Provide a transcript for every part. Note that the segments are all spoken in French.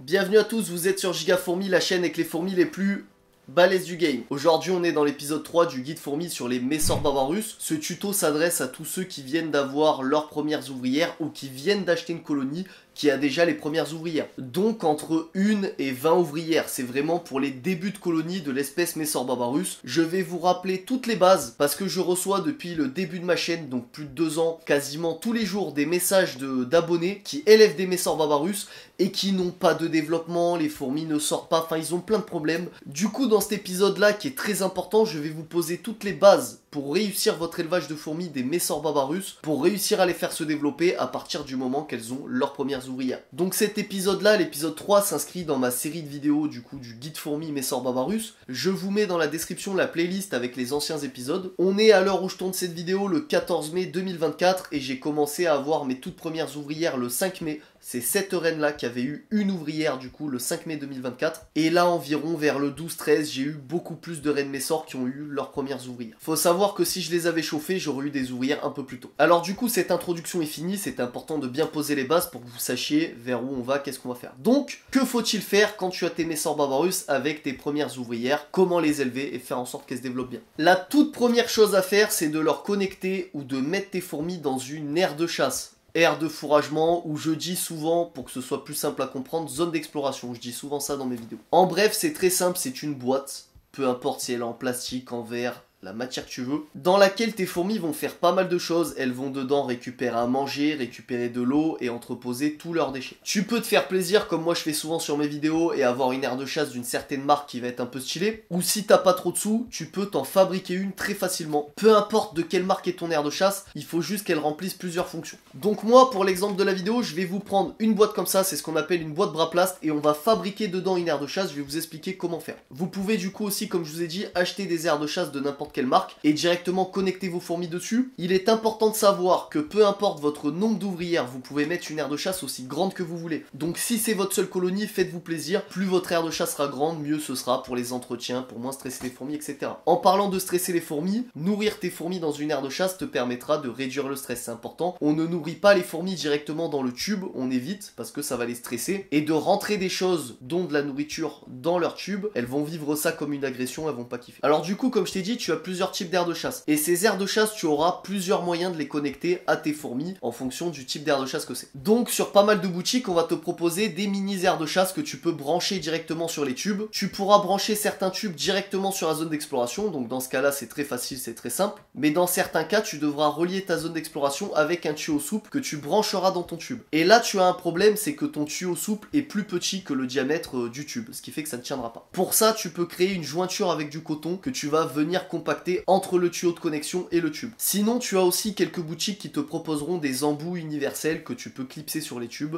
Bienvenue à tous, vous êtes sur Gigafourmi, la chaîne avec les fourmis les plus balèzes du game. Aujourd'hui on est dans l'épisode 3 du guide fourmi sur les Messor Barbarus. Ce tuto s'adresse à tous ceux qui viennent d'avoir leurs premières ouvrières ou qui viennent d'acheter une colonie qui a déjà les premières ouvrières. Donc entre 1 et 20 ouvrières, c'est vraiment pour les débuts de colonie de l'espèce Messor Barbarus. Je vais vous rappeler toutes les bases parce que je reçois depuis le début de ma chaîne, donc plus de 2 ans, quasiment tous les jours des messages d'abonnés qui élèvent des Messor Barbarus et qui n'ont pas de développement, les fourmis ne sortent pas, enfin ils ont plein de problèmes. Du coup dans cet épisode là qui est très important, je vais vous poser toutes les bases pour réussir votre élevage de fourmis des Messor Barbarus, pour réussir à les faire se développer à partir du moment qu'elles ont leurs premières ouvrières. Donc cet épisode là, l'épisode 3, s'inscrit dans ma série de vidéos du guide fourmi Messor Barbarus. Je vous mets dans la description la playlist avec les anciens épisodes. On est à l'heure où je tourne cette vidéo le 14 mai 2024 et j'ai commencé à avoir mes toutes premières ouvrières le 5 mai. C'est cette reine là qui avait eu une ouvrière du coup le 5 mai 2024. Et là environ vers le 12-13, j'ai eu beaucoup plus de reines Messor qui ont eu leurs premières ouvrières. Faut savoir que si je les avais chauffées, j'aurais eu des ouvrières un peu plus tôt. Alors du coup cette introduction est finie, c'est important de bien poser les bases pour que vous sachiez vers où on va, qu'est-ce qu'on va faire. Donc, que faut-il faire quand tu as tes Messor Barbarus avec tes premières ouvrières? Comment les élever et faire en sorte qu'elles se développent bien? La toute première chose à faire, c'est de leur connecter ou de mettre tes fourmis dans une aire de chasse. Aire de fourragement, ou je dis souvent, pour que ce soit plus simple à comprendre, zone d'exploration. Je dis souvent ça dans mes vidéos. En bref, c'est très simple, c'est une boîte, peu importe si elle est en plastique, en verre, la matière que tu veux, dans laquelle tes fourmis vont faire pas mal de choses. Elles vont dedans récupérer à manger, récupérer de l'eau et entreposer tous leurs déchets. Tu peux te faire plaisir comme moi je fais souvent sur mes vidéos et avoir une aire de chasse d'une certaine marque qui va être un peu stylée. Ou si t'as pas trop de sous, tu peux t'en fabriquer une très facilement. Peu importe de quelle marque est ton aire de chasse, il faut juste qu'elle remplisse plusieurs fonctions. Donc moi, pour l'exemple de la vidéo, je vais vous prendre une boîte comme ça, c'est ce qu'on appelle une boîte Braplast, et on va fabriquer dedans une aire de chasse. Je vais vous expliquer comment faire. Vous pouvez du coup aussi, comme je vous ai dit, acheter des aires de chasse de n'importe quelle marque et directement connecter vos fourmis dessus. Il est important de savoir que peu importe votre nombre d'ouvrières, vous pouvez mettre une aire de chasse aussi grande que vous voulez. Donc si c'est votre seule colonie, faites-vous plaisir. Plus votre aire de chasse sera grande, mieux ce sera pour les entretiens, pour moins stresser les fourmis, etc. En parlant de stresser les fourmis, nourrir tes fourmis dans une aire de chasse te permettra de réduire le stress, c'est important. On ne nourrit pas les fourmis directement dans le tube, on évite parce que ça va les stresser. Et de rentrer des choses, dont de la nourriture, dans leur tube, elles vont vivre ça comme une agression, elles vont pas kiffer. Alors du coup, comme je t'ai dit, tu as plusieurs types d'aires de chasse. Et ces aires de chasse, tu auras plusieurs moyens de les connecter à tes fourmis en fonction du type d'aire de chasse que c'est. Donc sur pas mal de boutiques, on va te proposer des mini aires de chasse que tu peux brancher directement sur les tubes. Tu pourras brancher certains tubes directement sur la zone d'exploration, donc dans ce cas-là c'est très facile, c'est très simple. Mais dans certains cas, tu devras relier ta zone d'exploration avec un tuyau souple que tu brancheras dans ton tube. Et là tu as un problème, c'est que ton tuyau souple est plus petit que le diamètre du tube, ce qui fait que ça ne tiendra pas. Pour ça, tu peux créer une jointure avec du coton que tu vas venir compacter entre le tuyau de connexion et le tube. Sinon, tu as aussi quelques boutiques qui te proposeront des embouts universels que tu peux clipser sur les tubes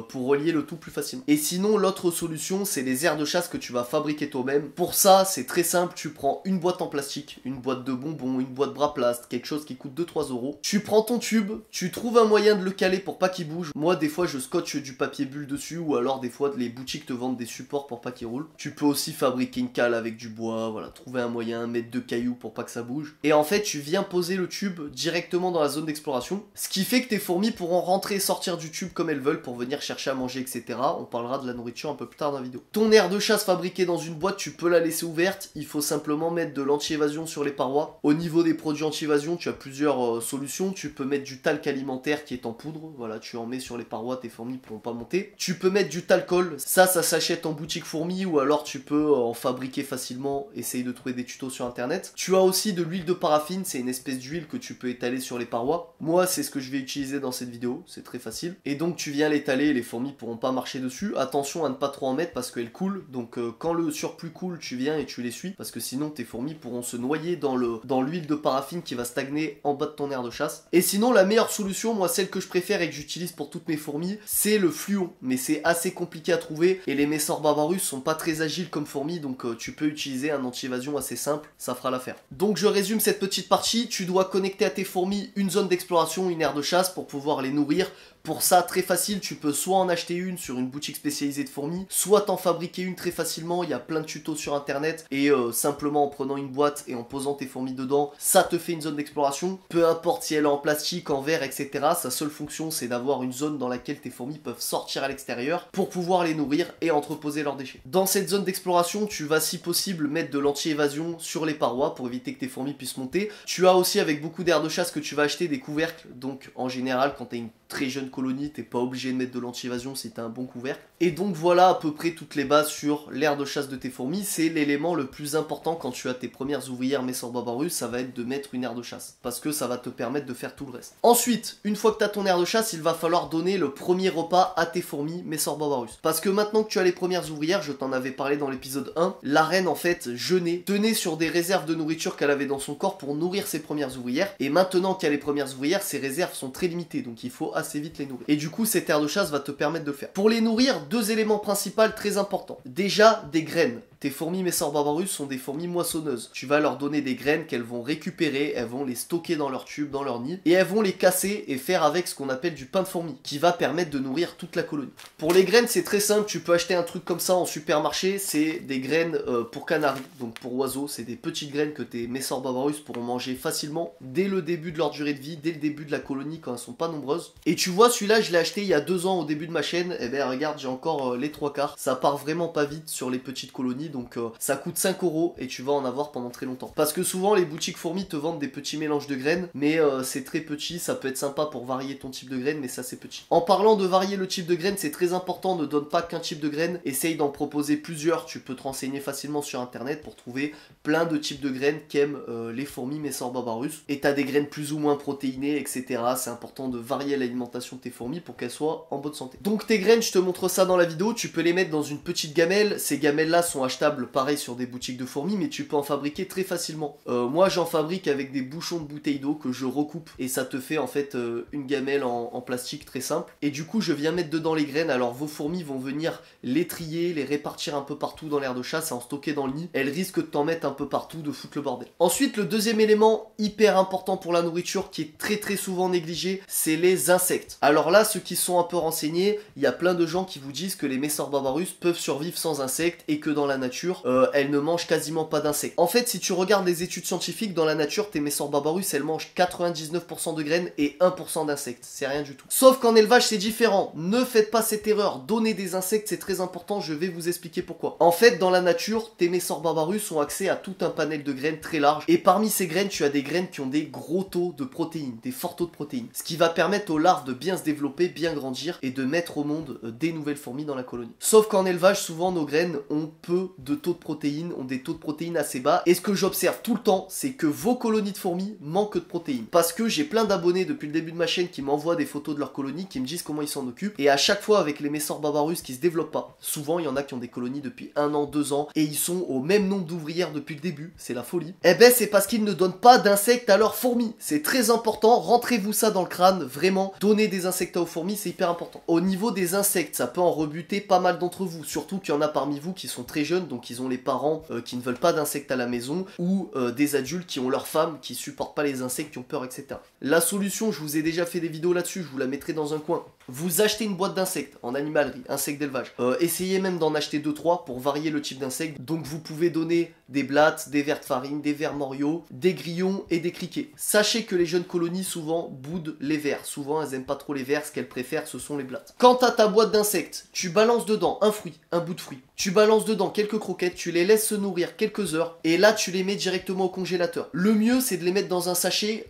pour relier le tout plus facilement. Et sinon, l'autre solution, c'est les aires de chasse que tu vas fabriquer toi-même. Pour ça, c'est très simple, tu prends une boîte en plastique, une boîte de bonbons, une boîte Braplast, quelque chose qui coûte 2-3 euros. Tu prends ton tube, tu trouves un moyen de le caler pour pas qu'il bouge. Moi, des fois, je scotche du papier bulle dessus, ou alors des fois, les boutiques te vendent des supports pour pas qu'il roule. Tu peux aussi fabriquer une cale avec du bois, voilà, trouver un moyen, mettre 2 cailloux pour pas que ça bouge. Et en fait, tu viens poser le tube directement dans la zone d'exploration, ce qui fait que tes fourmis pourront rentrer et sortir du tube comme elles veulent pour venir chercher à manger, etc. On parlera de la nourriture un peu plus tard dans la vidéo. Ton aire de chasse fabriquée dans une boîte, tu peux la laisser ouverte. Il faut simplement mettre de l'anti-évasion sur les parois. Au niveau des produits anti-évasion, tu as plusieurs solutions. Tu peux mettre du talc alimentaire qui est en poudre. Voilà, tu en mets sur les parois, tes fourmis ne pourront pas monter. Tu peux mettre du talcol. Ça s'achète en boutique fourmi ou alors tu peux en fabriquer facilement. Essaye de trouver des tutos sur internet. Tu as aussi de l'huile de paraffine. C'est une espèce d'huile que tu peux étaler sur les parois. Moi, c'est ce que je vais utiliser dans cette vidéo. C'est très facile. Et donc, tu viens l'étaler et les fourmis pourront pas marcher dessus. Attention à ne pas trop en mettre parce qu'elles coulent. Donc, quand le surplus coule, tu viens et tu les suis parce que sinon, tes fourmis pourront se noyer dans l'huile de paraffine qui va stagner en bas de ton aire de chasse. Et sinon, la meilleure solution, moi, celle que je préfère et que j'utilise pour toutes mes fourmis, c'est le fluon. Mais c'est assez compliqué à trouver et les Messor Barbarus sont pas très agiles comme fourmis. Donc, tu peux utiliser un anti-évasion assez simple. Ça fera l'affaire. Donc, je résume cette petite partie. Tu dois connecter à tes fourmis une zone d'exploration, une aire de chasse pour pouvoir les nourrir, Pour ça, très facile, tu peux soit en acheter une sur une boutique spécialisée de fourmis, soit t'en fabriquer une très facilement. Il y a plein de tutos sur internet et simplement en prenant une boîte et en posant tes fourmis dedans, ça te fait une zone d'exploration. Peu importe si elle est en plastique, en verre, etc. Sa seule fonction, c'est d'avoir une zone dans laquelle tes fourmis peuvent sortir à l'extérieur pour pouvoir les nourrir et entreposer leurs déchets. Dans cette zone d'exploration, tu vas si possible mettre de l'anti-évasion sur les parois pour éviter que tes fourmis puissent monter. Tu as aussi avec beaucoup d'aires de chasse que tu vas acheter des couvercles, donc en général quand tu as une très jeune colonie, t'es pas obligé de mettre de l'anti-évasion si t'as un bon couvercle. Et donc voilà à peu près toutes les bases sur l'aire de chasse de tes fourmis. C'est l'élément le plus important quand tu as tes premières ouvrières Messor Barbarus, ça va être de mettre une aire de chasse, parce que ça va te permettre de faire tout le reste. Ensuite, une fois que tu as ton aire de chasse, il va falloir donner le premier repas à tes fourmis Messor Barbarus. Parce que maintenant que tu as les premières ouvrières, je t'en avais parlé dans l'épisode 1, la reine en fait jeûnait, tenait sur des réserves de nourriture qu'elle avait dans son corps pour nourrir ses premières ouvrières. Et maintenant qu'il y a les premières ouvrières, ces réserves sont très limitées, donc il faut assez vite les nourrir. Et du coup, cette aire de chasse va te permettre de le faire. Pour les nourrir, deux éléments principaux très importants. Déjà, des graines. Tes fourmis Messor Barbarus sont des fourmis moissonneuses. Tu vas leur donner des graines qu'elles vont récupérer, elles vont les stocker dans leur tube, dans leur nid, et elles vont les casser et faire avec ce qu'on appelle du pain de fourmi, qui va permettre de nourrir toute la colonie. Pour les graines, c'est très simple, tu peux acheter un truc comme ça en supermarché, c'est des graines pour canaris, donc pour oiseaux, c'est des petites graines que tes Messor Barbarus pourront manger facilement dès le début de leur durée de vie, dès le début de la colonie quand elles sont pas nombreuses. Et tu vois, celui-là, je l'ai acheté il y a 2 ans au début de ma chaîne, et ben regarde, j'ai encore les 3/4, ça part vraiment pas vite sur les petites colonies, donc ça coûte 5 € et tu vas en avoir pendant très longtemps. Parce que souvent les boutiques fourmis te vendent des petits mélanges de graines, mais c'est très petit, ça peut être sympa pour varier ton type de graines, mais ça c'est petit. En parlant de varier le type de graines, c'est très important, ne donne pas qu'un type de graines, essaye d'en proposer plusieurs, tu peux te renseigner facilement sur internet pour trouver plein de types de graines qu'aiment les fourmis Messor Barbarus. Et t'as des graines plus ou moins protéinées, etc. C'est important de varier l'alimentation de tes fourmis pour qu'elles soient en bonne santé. Donc tes graines, je te montre ça dans la vidéo, tu peux les mettre dans une petite gamelle, ces gamelles là sont achetables pareil sur des boutiques de fourmis, mais tu peux en fabriquer très facilement. Moi j'en fabrique avec des bouchons de bouteilles d'eau que je recoupe et ça te fait en fait une gamelle en plastique très simple. Et du coup je viens mettre dedans les graines, alors vos fourmis vont venir les trier, les répartir un peu partout dans l'aire de chasse et en stocker dans le nid. Elles risquent de t'en mettre un peu partout, de foutre le bordel. Ensuite le deuxième élément hyper important pour la nourriture qui est très souvent négligé, c'est les insectes. Alors là ceux qui sont un peu renseignés, il y a plein de gens qui vous disent que les Messor Barbarus peuvent survivre sans insectes et que dans la nature elles ne mangent quasiment pas d'insectes. En fait si tu regardes les études scientifiques, dans la nature tes Messor Barbarus elles mangent 99% de graines et 1% d'insectes, c'est rien du tout. Sauf qu'en élevage c'est différent, ne faites pas cette erreur, donner des insectes c'est très important, je vais vous expliquer pourquoi. En fait dans la nature tes Messor Barbarus ont accès à tout un panel de graines très large et parmi ces graines tu as des graines qui ont des gros taux de protéines, des forts taux de protéines, ce qui va permettre aux larves de bien se développer, bien grandir et de mettre au monde des nouvelles fourmis dans la colonie. Sauf qu'en élevage souvent nos graines ont peu de taux de protéines, ont des taux de protéines assez bas et ce que j'observe tout le temps c'est que vos colonies de fourmis manquent de protéines. Parce que j'ai plein d'abonnés depuis le début de ma chaîne qui m'envoient des photos de leur colonie, qui me disent comment ils s'en occupent et à chaque fois avec les Messor Barbarus qui se développent pas, souvent il y en a qui ont des colonies depuis 1 an, 2 ans et ils sont au même nombre d'ouvrières depuis le début, c'est la folie. Eh ben c'est parce qu'ils ne donnent pas d'insectes à leurs fourmis, c'est très important, rentrez-vous ça dans le crâne, vraiment, donner des insectes aux fourmis c'est hyper important. Au niveau des insectes, ça peut en rebuter pas mal d'entre vous, surtout qu'il y en a parmi vous qui sont très jeunes, donc ils ont les parents qui ne veulent pas d'insectes à la maison, ou des adultes qui ont leurs femmes qui supportent pas les insectes, qui ont peur, etc. La solution, je vous ai déjà fait des vidéos là-dessus, je vous la mettrai dans un coin. Vous achetez une boîte d'insectes en animalerie, insectes d'élevage. Essayez même d'en acheter 2-3 pour varier le type d'insectes. Donc vous pouvez donner des blattes, des vers de farine, des vers moriaux, des grillons et des criquets. Sachez que les jeunes colonies souvent boudent les vers. Souvent elles aiment pas trop les vers, ce qu'elles préfèrent ce sont les blattes. Quant à ta boîte d'insectes, tu balances dedans un fruit, un bout de fruit. Tu balances dedans quelques croquettes, tu les laisses se nourrir quelques heures et là tu les mets directement au congélateur. Le mieux c'est de les mettre dans un sachet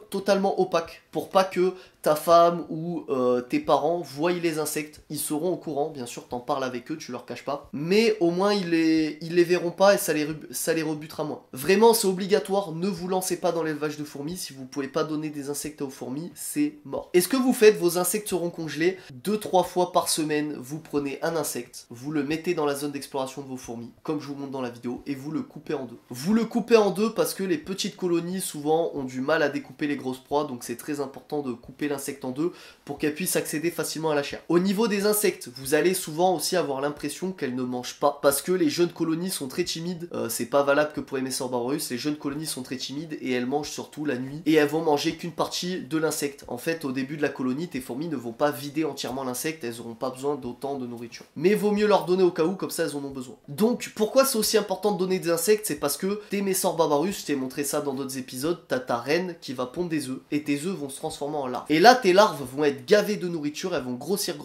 totalement opaque pour pas que ta femme ou tes parents voient les insectes. Ils seront au courant, bien sûr t'en parles avec eux, tu leur caches pas, mais au moins ils les verront pas et ça les rebutera moins. Vraiment c'est obligatoire, ne vous lancez pas dans l'élevage de fourmis, si vous pouvez pas donner des insectes aux fourmis, c'est mort. Et ce que vous faites, vos insectes seront congelés 2-3 fois par semaine, vous prenez un insecte, vous le mettez dans la zone d'exploration de vos fourmis, comme je vous montre dans la vidéo, et vous le coupez en deux. Vous le coupez en deux parce que les petites colonies souvent ont du mal à découper les grosses proies, donc c'est très important important de couper l'insecte en deux pour qu'elle puisse accéder facilement à la chair. Au niveau des insectes, vous allez souvent aussi avoir l'impression qu'elles ne mangent pas parce que les jeunes colonies sont très timides. C'est pas valable que pour les Messorbarbarus, les jeunes colonies sont très timides et elles mangent surtout la nuit et elles vont manger qu'une partie de l'insecte. En fait, au début de la colonie, tes fourmis ne vont pas vider entièrement l'insecte, elles n'auront pas besoin d'autant de nourriture. Mais vaut mieux leur donner au cas où, comme ça elles en ont besoin. Donc, pourquoi c'est aussi important de donner des insectes? C'est parce que tes Messorbarbarus, je t'ai montré ça dans d'autres épisodes, t'as ta reine qui va pondre des œufs et tes œufs vont se transformer en larves. Et là, tes larves vont être gavées de nourriture, elles vont grossir,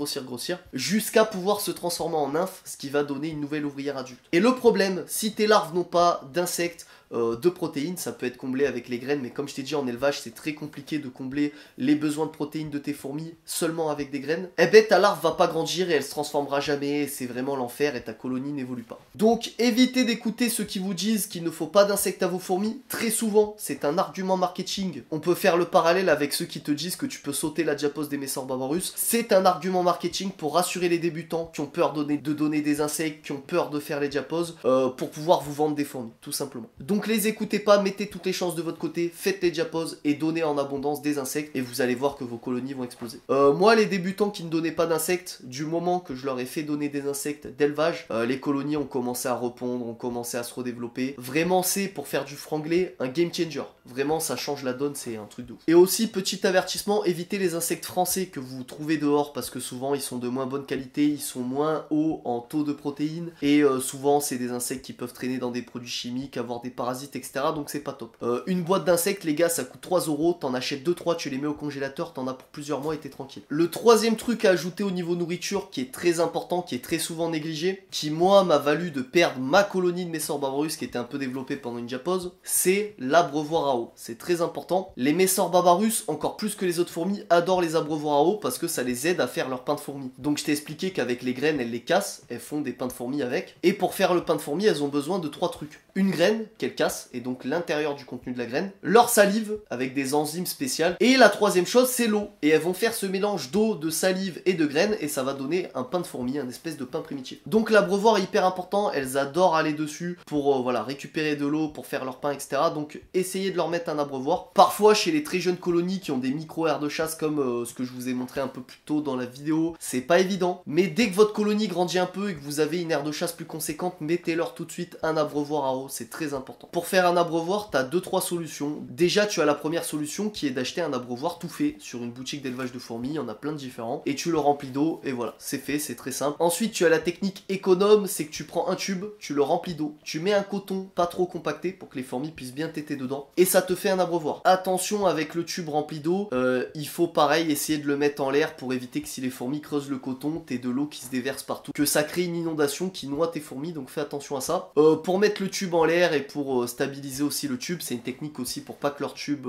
jusqu'à pouvoir se transformer en nymphes, ce qui va donner une nouvelle ouvrière adulte. Et le problème, si tes larves n'ont pas d'insectes, de protéines, ça peut être comblé avec les graines, mais comme je t'ai dit en élevage, c'est très compliqué de combler les besoins de protéines de tes fourmis seulement avec des graines. Eh ben ta larve va pas grandir et elle se transformera jamais, c'est vraiment l'enfer et ta colonie n'évolue pas. Donc évitez d'écouter ceux qui vous disent qu'il ne faut pas d'insectes à vos fourmis. Très souvent, c'est un argument marketing. On peut faire le parallèle avec ceux qui te disent que tu peux sauter la diapose des Messorbarbarus. C'est un argument marketing pour rassurer les débutants qui ont peur de donner des insectes, qui ont peur de faire les diaposes, pour pouvoir vous vendre des fourmis, tout simplement. Donc les écoutez pas, mettez toutes les chances de votre côté, faites les diaposes et donnez en abondance des insectes et vous allez voir que vos colonies vont exploser. Moi, les débutants qui ne donnaient pas d'insectes, du moment que je leur ai fait donner des insectes d'élevage, les colonies ont commencé à répondre, ont commencé à se redévelopper. Vraiment, c'est pour faire du franglais un game changer. Vraiment, ça change la donne, c'est un truc de ouf. Et aussi, petit avertissement, évitez les insectes français que vous trouvez dehors parce que souvent ils sont de moins bonne qualité, ils sont moins hauts en taux de protéines et souvent c'est des insectes qui peuvent traîner dans des produits chimiques, avoir des parasites, etc. Donc c'est pas top. Une boîte d'insectes, les gars, ça coûte 3 €, t'en achètes 2-3, tu les mets au congélateur, t'en as pour plusieurs mois et t'es tranquille. Le troisième truc à ajouter au niveau nourriture, qui est très important, qui est très souvent négligé, qui moi m'a valu de perdre ma colonie de Messorbarbarus qui était un peu développée pendant une diapose, c'est l'abreuvoir à eau. C'est très important. Les Messorbarbarus, encore plus que les autres fourmis, adorent les abreuvoirs à eau parce que ça les aide à faire leur pain de fourmi. Donc je t'ai expliqué qu'avec les graines, elles les cassent, elles font des pains de fourmi avec. Et pour faire le pain de fourmi, elles ont besoin de 3 trucs. Une graine qu'elles cassent, et donc l'intérieur du contenu de la graine, leur salive avec des enzymes spéciales, et la troisième chose c'est l'eau, et elles vont faire ce mélange d'eau, de salive et de graines, et ça va donner un pain de fourmi, un espèce de pain primitif. Donc l'abreuvoir est hyper important, elles adorent aller dessus pour voilà, récupérer de l'eau, pour faire leur pain, etc. Donc essayez de leur mettre un abreuvoir. Parfois chez les très jeunes colonies qui ont des micro-aires de chasse comme ce que je vous ai montré un peu plus tôt dans la vidéo, c'est pas évident, mais dès que votre colonie grandit un peu et que vous avez une aire de chasse plus conséquente, mettez-leur tout de suite un abreuvoir à eau, c'est très important. Pour faire un abreuvoir, tu as 2-3 solutions. Déjà, tu as la première solution qui est d'acheter un abreuvoir tout fait sur une boutique d'élevage de fourmis, il y en a plein de différents, et tu le remplis d'eau, et voilà, c'est fait, c'est très simple. Ensuite, tu as la technique économe, c'est que tu prends un tube, tu le remplis d'eau, tu mets un coton pas trop compacté pour que les fourmis puissent bien téter dedans, et ça te fait un abreuvoir. Attention avec le tube rempli d'eau, il faut pareil essayer de le mettre en l'air pour éviter que si les fourmis creusent le coton, t'aies de l'eau qui se déverse partout, que ça crée une inondation qui noie tes fourmis, donc fais attention à ça. Pour mettre le tube en l'air et pour stabiliser aussi le tube, c'est une technique aussi pour pas que leur tube,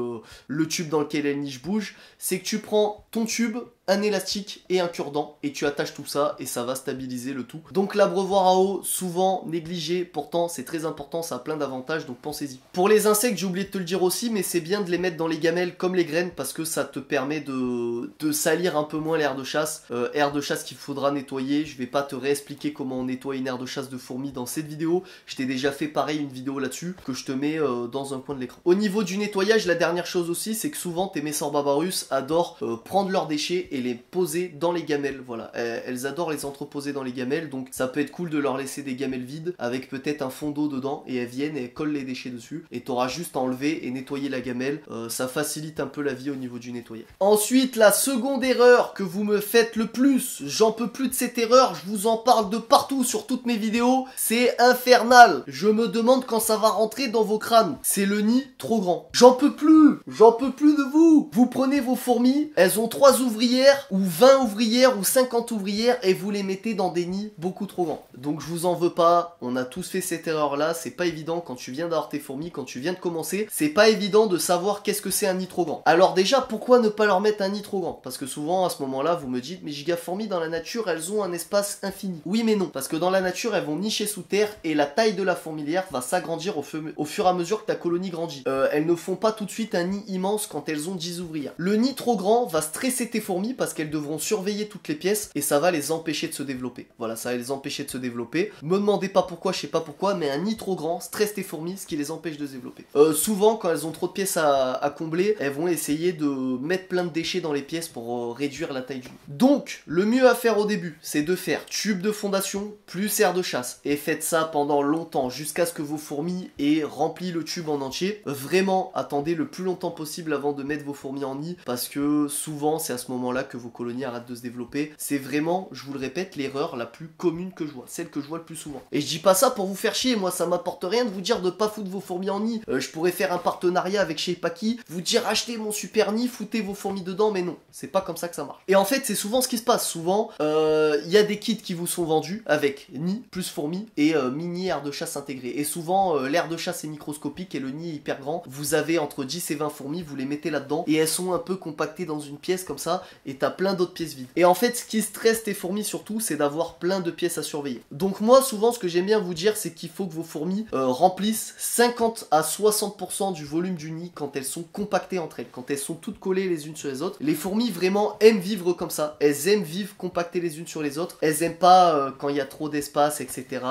le tube dans lequel elles nichent bouge, c'est que tu prends ton tube, un élastique et un cure-dent et tu attaches tout ça et ça va stabiliser le tout. Donc l'abreuvoir à eau, souvent négligé, pourtant c'est très important, ça a plein d'avantages, donc pensez-y. Pour les insectes, j'ai oublié de te le dire aussi, mais c'est bien de les mettre dans les gamelles comme les graines parce que ça te permet de salir un peu moins l'aire de chasse. Aire de chasse qu'il faudra nettoyer, je vais pas te réexpliquer comment on nettoie une aire de chasse de fourmis dans cette vidéo, je t'ai déjà fait pareil une vidéo là-dessus que je te mets dans un coin de l'écran. Au niveau du nettoyage, la dernière chose aussi, c'est que souvent tes Messorbarbarus adorent prendre leurs déchets et les poser dans les gamelles, voilà. Elles adorent les entreposer dans les gamelles, donc ça peut être cool de leur laisser des gamelles vides avec peut-être un fond d'eau dedans et elles viennent et elles collent les déchets dessus et t'auras juste à enlever et nettoyer la gamelle, ça facilite un peu la vie au niveau du nettoyage. Ensuite, la seconde erreur que vous me faites le plus, j'en peux plus de cette erreur, je vous en parle de partout sur toutes mes vidéos, c'est infernal. Je me demande quand ça va rentrer dans vos crânes. C'est le nid trop grand. J'en peux plus de vous. Vous prenez vos fourmis, elles ont 3 ouvrières ou 20 ouvrières ou 50 ouvrières et vous les mettez dans des nids beaucoup trop grands. Donc je vous en veux pas, on a tous fait cette erreur là, c'est pas évident quand tu viens d'avoir tes fourmis, quand tu viens de commencer, c'est pas évident de savoir qu'est-ce que c'est un nid trop grand. Alors déjà, pourquoi ne pas leur mettre un nid trop grand? Parce que souvent à ce moment-là, vous me dites, mais gigafourmis dans la nature, elles ont un espace infini. Oui mais non, parce que dans la nature, elles vont nicher sous terre et la taille de la fourmilière va s'agrandir au fur et à mesure que ta colonie grandit. Elles ne font pas tout de suite un nid immense quand elles ont 10 ouvrières. Le nid trop grand va stresser tes fourmis parce qu'elles devront surveiller toutes les pièces et ça va les empêcher de se développer. Voilà, ça va les empêcher de se développer. Me demandez pas pourquoi, je sais pas pourquoi, mais un nid trop grand stresse tes fourmis, ce qui les empêche de se développer. Souvent, quand elles ont trop de pièces à combler, elles vont essayer de mettre plein de déchets dans les pièces pour réduire la taille du nid. Donc, le mieux à faire au début, c'est de faire tube de fondation plus aire de chasse. Et faites ça pendant longtemps, jusqu'à ce que vos fourmis aient rempli le tube en entier. Vraiment, attendez le plus longtemps possible avant de mettre vos fourmis en nid, parce que souvent, c'est à ce moment-là que vos colonies arrêtent de se développer. C'est vraiment, je vous le répète, l'erreur la plus commune que je vois, celle que je vois le plus souvent. Et je dis pas ça pour vous faire chier, moi ça m'apporte rien de vous dire de pas foutre vos fourmis en nid. Je pourrais faire un partenariat avec chez Paki, vous dire achetez mon super nid, foutez vos fourmis dedans, mais non, c'est pas comme ça que ça marche. Et en fait, c'est souvent ce qui se passe. Souvent, il y a des kits qui vous sont vendus avec nid plus fourmis et mini aire de chasse intégrée. Et souvent, l'aire de chasse est microscopique et le nid est hyper grand. Vous avez entre 10 et 20 fourmis, vous les mettez là-dedans et elles sont un peu compactées dans une pièce comme ça et t'as plein d'autres pièces vides. Et en fait, ce qui stresse tes fourmis surtout, c'est d'avoir plein de pièces à surveiller. Donc moi, souvent, ce que j'aime bien vous dire, c'est qu'il faut que vos fourmis remplissent 50 à 60% du volume du nid quand elles sont compactées entre elles, quand elles sont toutes collées les unes sur les autres. Les fourmis vraiment aiment vivre comme ça. Elles aiment vivre compactées les unes sur les autres. Elles aiment pas quand il y a trop d'espace, etc.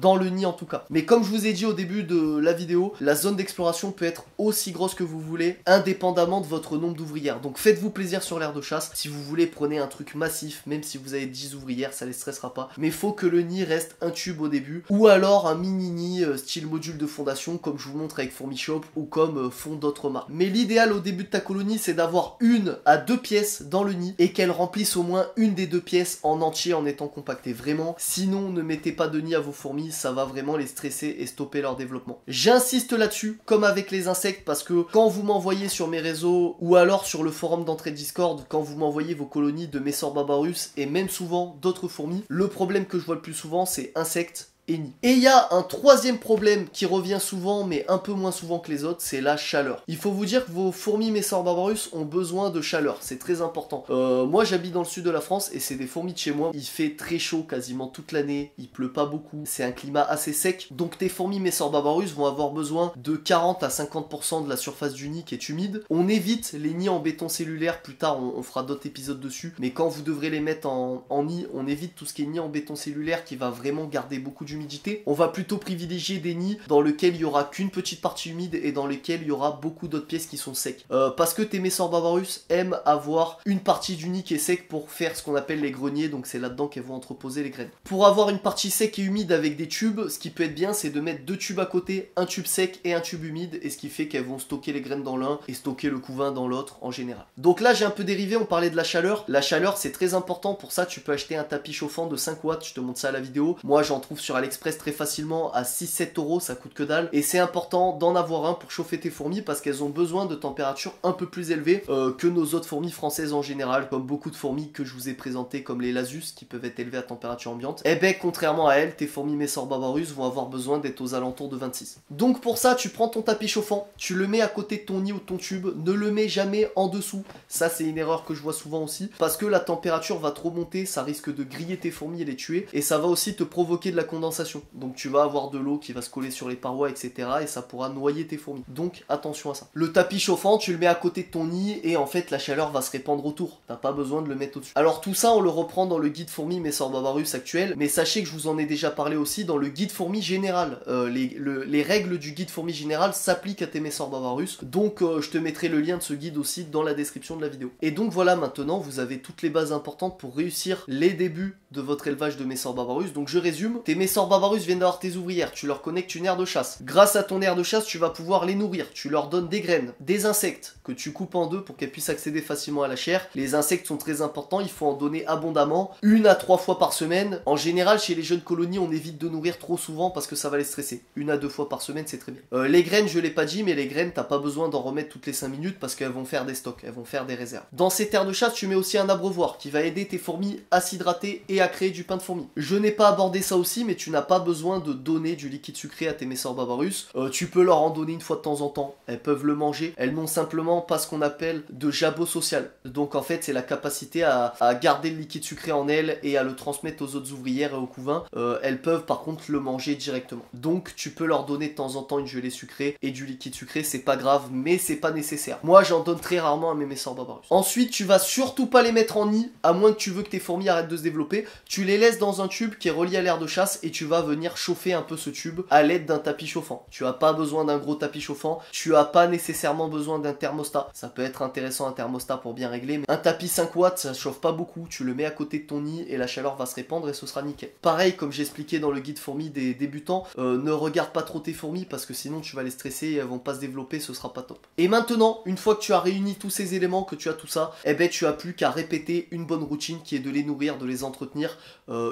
Dans le nid en tout cas. Mais comme je vous ai dit au début de la vidéo, la zone d'exploration peut être aussi grosse que vous voulez, indépendamment de votre nombre d'ouvrières. Donc faites-vous plaisir sur l'aire de chasse. Si vous voulez, prenez un truc massif, même si vous avez 10 ouvrières, ça les stressera pas. Mais faut que le nid reste un tube au début, ou alors un mini nid style module de fondation, comme je vous montre avec Fourmishop, ou comme font d'autres marques. Mais l'idéal au début de ta colonie, c'est d'avoir 1 à 2 pièces dans le nid, et qu'elles remplissent au moins une des 2 pièces en entier en étant compactées. Vraiment, sinon ne mettez pas de nid à vos fourmis, ça va vraiment les stresser et stopper leur développement. J'insiste là-dessus, comme avec les insectes, parce que quand vous m'envoyez sur mes réseaux, ou alors sur le forum d'entrée Discord, quand vous m'envoyez vos colonies de Messor Barbarus, et même souvent d'autres fourmis, le problème que je vois le plus souvent, c'est insectes et nid. Et il y a un troisième problème qui revient souvent, mais un peu moins souvent que les autres, c'est la chaleur. Il faut vous dire que vos fourmis Messor Barbarus ont besoin de chaleur, c'est très important. Moi j'habite dans le sud de la France et c'est des fourmis de chez moi. Il fait très chaud quasiment toute l'année, il pleut pas beaucoup, c'est un climat assez sec. Donc tes fourmis Messor Barbarus vont avoir besoin de 40 à 50% de la surface du nid qui est humide. On évite les nids en béton cellulaire, plus tard on fera d'autres épisodes dessus, mais quand vous devrez les mettre en nid, on évite tout ce qui est nid en béton cellulaire qui va vraiment garder beaucoup d'humidité. On va plutôt privilégier des nids dans lesquels il y aura qu'une petite partie humide et dans lesquels il y aura beaucoup d'autres pièces qui sont secs. Parce que tes Messor Barbarus aiment avoir une partie du nid qui est sec pour faire ce qu'on appelle les greniers, donc c'est là-dedans qu'elles vont entreposer les graines. Pour avoir une partie sec et humide avec des tubes, ce qui peut être bien, c'est de mettre 2 tubes à côté, un tube sec et un tube humide, et ce qui fait qu'elles vont stocker les graines dans l'un et stocker le couvain dans l'autre en général. Donc là j'ai un peu dérivé, on parlait de la chaleur. La chaleur c'est très important, pour ça tu peux acheter un tapis chauffant de 5 watts, je te montre ça à la vidéo. Moi j'en trouve sur AliExpress très facilement à 6-7 euros, ça coûte que dalle. Et c'est important d'en avoir un pour chauffer tes fourmis parce qu'elles ont besoin de températures un peu plus élevées que nos autres fourmis françaises en général, comme beaucoup de fourmis que je vous ai présentées comme les Lasus qui peuvent être élevées à température ambiante. Et ben contrairement à elles, tes fourmis Messor Barbarus vont avoir besoin d'être aux alentours de 26. Donc pour ça tu prends ton tapis chauffant, tu le mets à côté de ton nid ou de ton tube, ne le mets jamais en dessous. Ça c'est une erreur que je vois souvent aussi, parce que la température va trop monter, ça risque de griller tes fourmis et les tuer, et ça va aussi te provoquer de la condensation. Donc tu vas avoir de l'eau qui va se coller sur les parois, etc. et ça pourra noyer tes fourmis. Donc attention à ça. Le tapis chauffant, tu le mets à côté de ton nid et en fait la chaleur va se répandre autour. T'as pas besoin de le mettre au-dessus. Alors tout ça on le reprend dans le guide fourmis Messor Barbarus actuel, mais sachez que je vous en ai déjà parlé aussi dans le guide fourmis général. Les règles du guide fourmis général s'appliquent à tes Messor Barbarus, donc je te mettrai le lien de ce guide aussi dans la description de la vidéo. Et donc voilà, maintenant vous avez toutes les bases importantes pour réussir les débuts de votre élevage de Messor Barbarus. Donc je résume, tes Messor Barbarus viennent d'avoir tes ouvrières, tu leur connectes une aire de chasse. Grâce à ton aire de chasse, tu vas pouvoir les nourrir, tu leur donnes des graines, des insectes que tu coupes en deux pour qu'elles puissent accéder facilement à la chair. Les insectes sont très importants, il faut en donner abondamment, 1 à 3 fois par semaine. En général, chez les jeunes colonies, on évite de nourrir trop souvent parce que ça va les stresser. 1 à 2 fois par semaine, c'est très bien. Les graines, je l'ai pas dit, mais les graines, t'as pas besoin d'en remettre toutes les 5 minutes parce qu'elles vont faire des stocks, elles vont faire des réserves. Dans cette aire de chasse, tu mets aussi un abreuvoir qui va aider tes fourmis à s'hydrater et à créer du pain de fourmi. Je n'ai pas abordé ça aussi, mais tu tu n'as pas besoin de donner du liquide sucré à tes Messor Barbarus. Tu peux leur en donner une fois de temps en temps. Elles peuvent le manger. Elles n'ont simplement pas ce qu'on appelle de jabot social. Donc en fait, c'est la capacité à garder le liquide sucré en elles et à le transmettre aux autres ouvrières et aux couvains. Elles peuvent par contre le manger directement. Donc tu peux leur donner de temps en temps une gelée sucrée et du liquide sucré, c'est pas grave, mais c'est pas nécessaire. Moi, j'en donne très rarement à mes Messor Barbarus. Ensuite, tu vas surtout pas les mettre en nid, à moins que tu veux que tes fourmis arrêtent de se développer. Tu les laisses dans un tube qui est relié à l'air de chasse et tu vas venir chauffer un peu ce tube à l'aide d'un tapis chauffant. Tu as pas besoin d'un gros tapis chauffant, tu as pas nécessairement besoin d'un thermostat. Ça peut être intéressant un thermostat pour bien régler, mais un tapis 5 watts, ça chauffe pas beaucoup. Tu le mets à côté de ton nid et la chaleur va se répandre et ce sera nickel. Pareil, comme j'expliquais dans le guide fourmis des débutants, ne regarde pas trop tes fourmis parce que sinon tu vas les stresser et elles vont pas se développer, ce sera pas top. Et maintenant, une fois que tu as réuni tous ces éléments, que tu as tout ça, eh ben tu as plus qu'à répéter une bonne routine qui est de les nourrir, de les entretenir.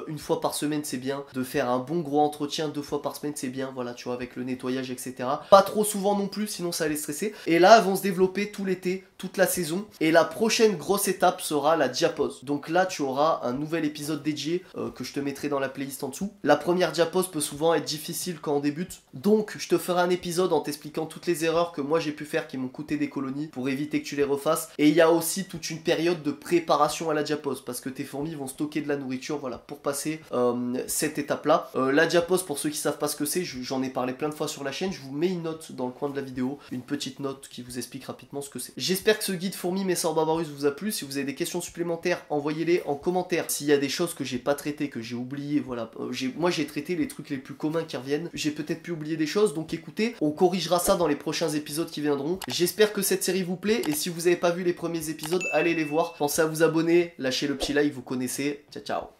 Une fois par semaine c'est bien, de faire un bon gros entretien 2 fois par semaine c'est bien, voilà tu vois, avec le nettoyage etc. Pas trop souvent non plus, sinon ça va les stresser. Et là elles vont se développer tout l'été, toute la saison. Et la prochaine grosse étape sera la diapause. Donc là tu auras un nouvel épisode dédié que je te mettrai dans la playlist en dessous. La première diapause peut souvent être difficile quand on débute, donc je te ferai un épisode en t'expliquant toutes les erreurs que moi j'ai pu faire qui m'ont coûté des colonies pour éviter que tu les refasses. Et il y a aussi toute une période de préparation à la diapause parce que tes fourmis vont stocker de la nourriture, voilà, pour passer cette étape là. La diapause, pour ceux qui savent pas ce que c'est, j'en ai parlé plein de fois sur la chaîne, je vous mets une note dans le coin de la vidéo, une petite note qui vous explique rapidement ce que c'est. J'espère que ce guide fourmis Messor Barbarus vous a plu. Si vous avez des questions supplémentaires, envoyez-les en commentaire. S'il y a des choses que j'ai pas traitées, que j'ai oubliées, voilà, moi j'ai traité les trucs les plus communs qui reviennent, j'ai peut-être pu oublier des choses, donc écoutez, on corrigera ça dans les prochains épisodes qui viendront. J'espère que cette série vous plaît, et si vous n'avez pas vu les premiers épisodes, allez les voir. Pensez à vous abonner, lâchez le petit like, vous connaissez. Ciao ciao.